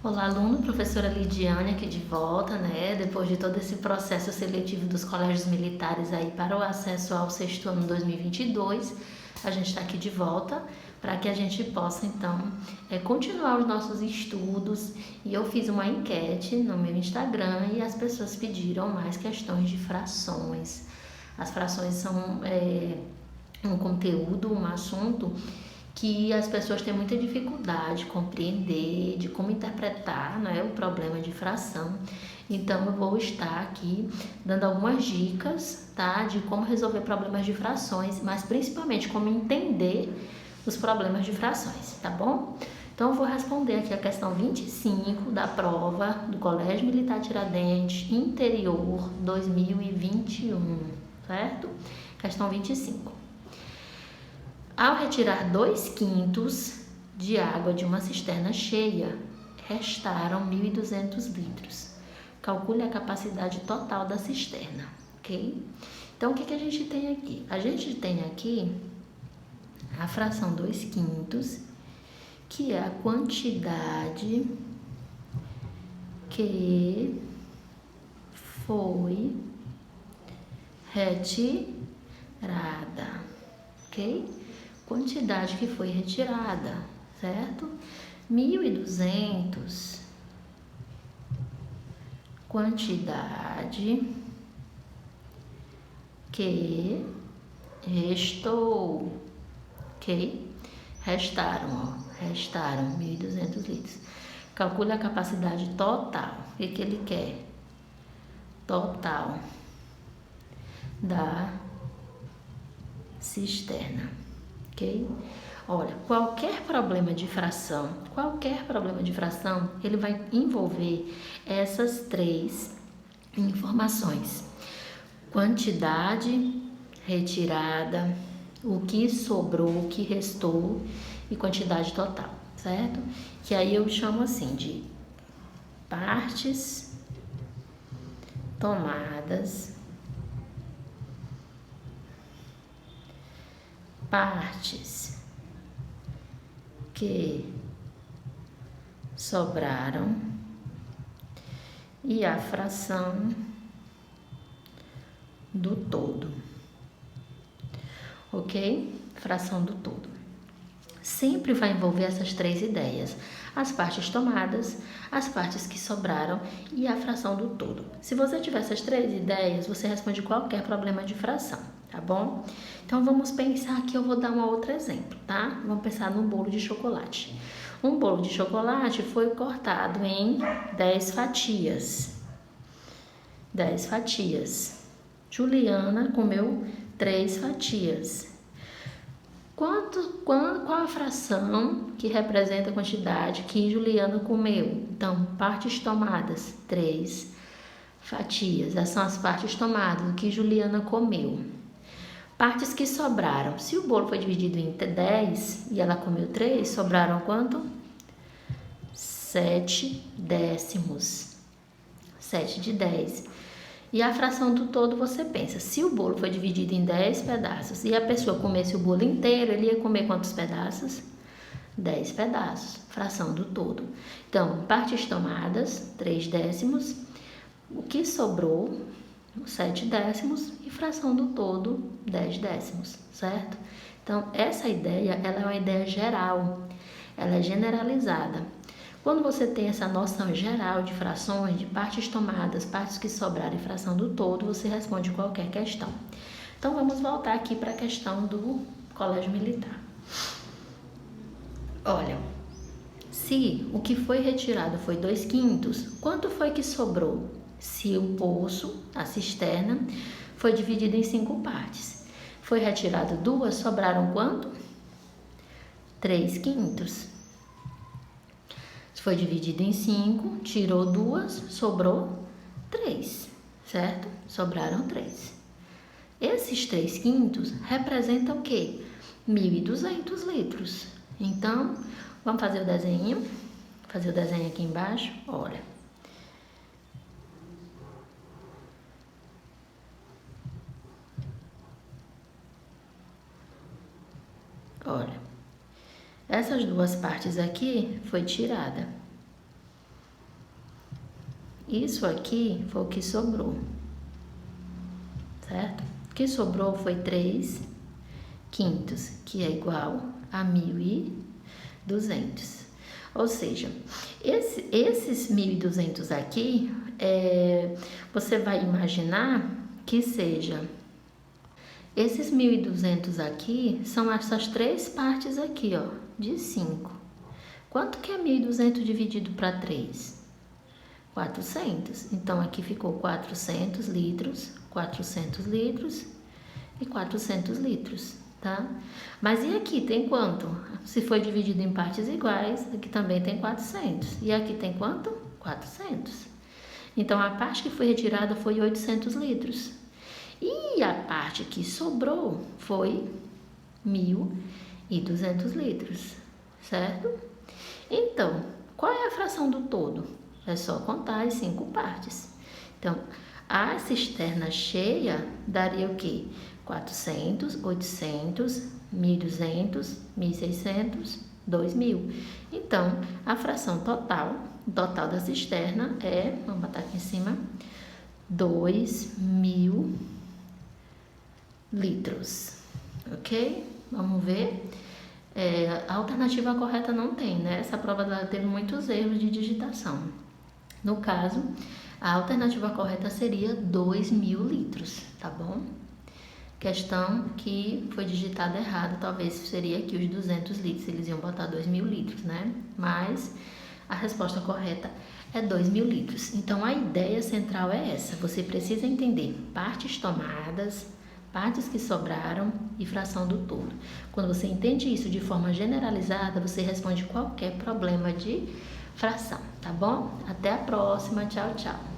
Olá, aluno, professora Lidiane aqui de volta, né? Depois de todo esse processo seletivo dos colégios militares aí para o acesso ao sexto ano 2022, a gente está aqui de volta para que a gente possa, então, continuar os nossos estudos. E eu fiz uma enquete no meu Instagram e as pessoas pediram mais questões de frações. As frações são um conteúdo, um assunto que as pessoas têm muita dificuldade de compreender, de como interpretar, né, o problema de fração. Então, eu vou estar aqui dando algumas dicas, tá, de como resolver problemas de frações, mas principalmente como entender os problemas de frações, tá bom? Então, eu vou responder aqui a questão 25 da prova do Colégio Militar Tiradentes, Interior 2021, certo? Questão 25. Ao retirar 2/5 de água de uma cisterna cheia, restaram 1.200 litros. Calcule a capacidade total da cisterna, ok? Então, o que a gente tem aqui? A gente tem aqui a fração 2/5, que é a quantidade que foi retirada, ok? Quantidade que foi retirada, certo? 1.200, quantidade que restou, ok? Restaram 1.200 litros. Calcule a capacidade total. O que ele quer? Total da cisterna. Ok? Olha, qualquer problema de fração, ele vai envolver essas três informações: quantidade retirada, o que sobrou, o que restou e quantidade total, certo? Que aí eu chamo assim de partes tomadas, partes que sobraram e a fração do todo, ok? Fração do todo. Sempre vai envolver essas três ideias: as partes tomadas, as partes que sobraram e a fração do todo. Se você tiver essas três ideias, você responde qualquer problema de fração, tá bom? Então, vamos pensar que eu vou dar um outro exemplo, tá? Vamos pensar no bolo de chocolate. Um bolo de chocolate foi cortado em 10 fatias. 10 fatias. Juliana comeu 3 fatias. Qual a fração que representa a quantidade que Juliana comeu? Então, partes tomadas, 3 fatias. Essas são as partes tomadas, o que Juliana comeu. Partes que sobraram. Se o bolo foi dividido em 10 e ela comeu 3, sobraram quanto? 7 décimos. 7 de 10. E a fração do todo, você pensa, se o bolo foi dividido em 10 pedaços e a pessoa comesse o bolo inteiro, ele ia comer quantos pedaços? 10 pedaços, fração do todo. Então, partes tomadas, 3 décimos, o que sobrou, 7 décimos, e fração do todo, 10 décimos, certo? Então, essa ideia, ela é uma ideia geral, ela é generalizada. Quando você tem essa noção geral de frações, de partes tomadas, partes que sobraram e fração do todo, você responde qualquer questão. Então, vamos voltar aqui para a questão do colégio militar. Olha, se o que foi retirado foi 2/5, quanto foi que sobrou? Se o poço, a cisterna, foi dividido em 5 partes. Foi retirado 2, sobraram quanto? 3/5. Foi dividido em 5, tirou 2, sobrou 3, certo? Sobraram 3. Esses 3/5 representam o quê? 1.200 litros. Então, vamos fazer o desenho. Fazer o desenho aqui embaixo, olha. Olha. Essas duas partes aqui foi tirada. Isso aqui foi o que sobrou, certo? O que sobrou foi 3 quintos, que é igual a 1.200. Ou seja, esses 1.200 aqui, você vai imaginar que seja... Esses 1.200 aqui são essas 3 partes aqui, ó, de 5. Quanto que é 1.200 dividido para 3? 400. Então, aqui ficou 400 litros, 400 litros e 400 litros, tá? Mas e aqui tem quanto? Se foi dividido em partes iguais, aqui também tem 400. E aqui tem quanto? 400. Então, a parte que foi retirada foi 800 litros. E a parte que sobrou foi 1.200 litros, certo? Então, qual é a fração do todo? É só contar as 5 partes. Então, a cisterna cheia daria o quê? 400, 800, 1.200, 1.600, 2.000. Então, a fração total da cisterna é, vamos botar aqui em cima, 2.000 litros, ok? Vamos ver. A alternativa correta não tem, né? Essa prova teve muitos erros de digitação. No caso, a alternativa correta seria 2.000 litros, tá bom? Questão que foi digitada errado, talvez seria aqui os 200 litros, eles iam botar 2.000 litros, né? Mas a resposta correta é 2.000 litros. Então, a ideia central é essa, você precisa entender partes tomadas, partes que sobraram e fração do todo. Quando você entende isso de forma generalizada, você responde qualquer problema de fração, tá bom? Até a próxima, tchau, tchau.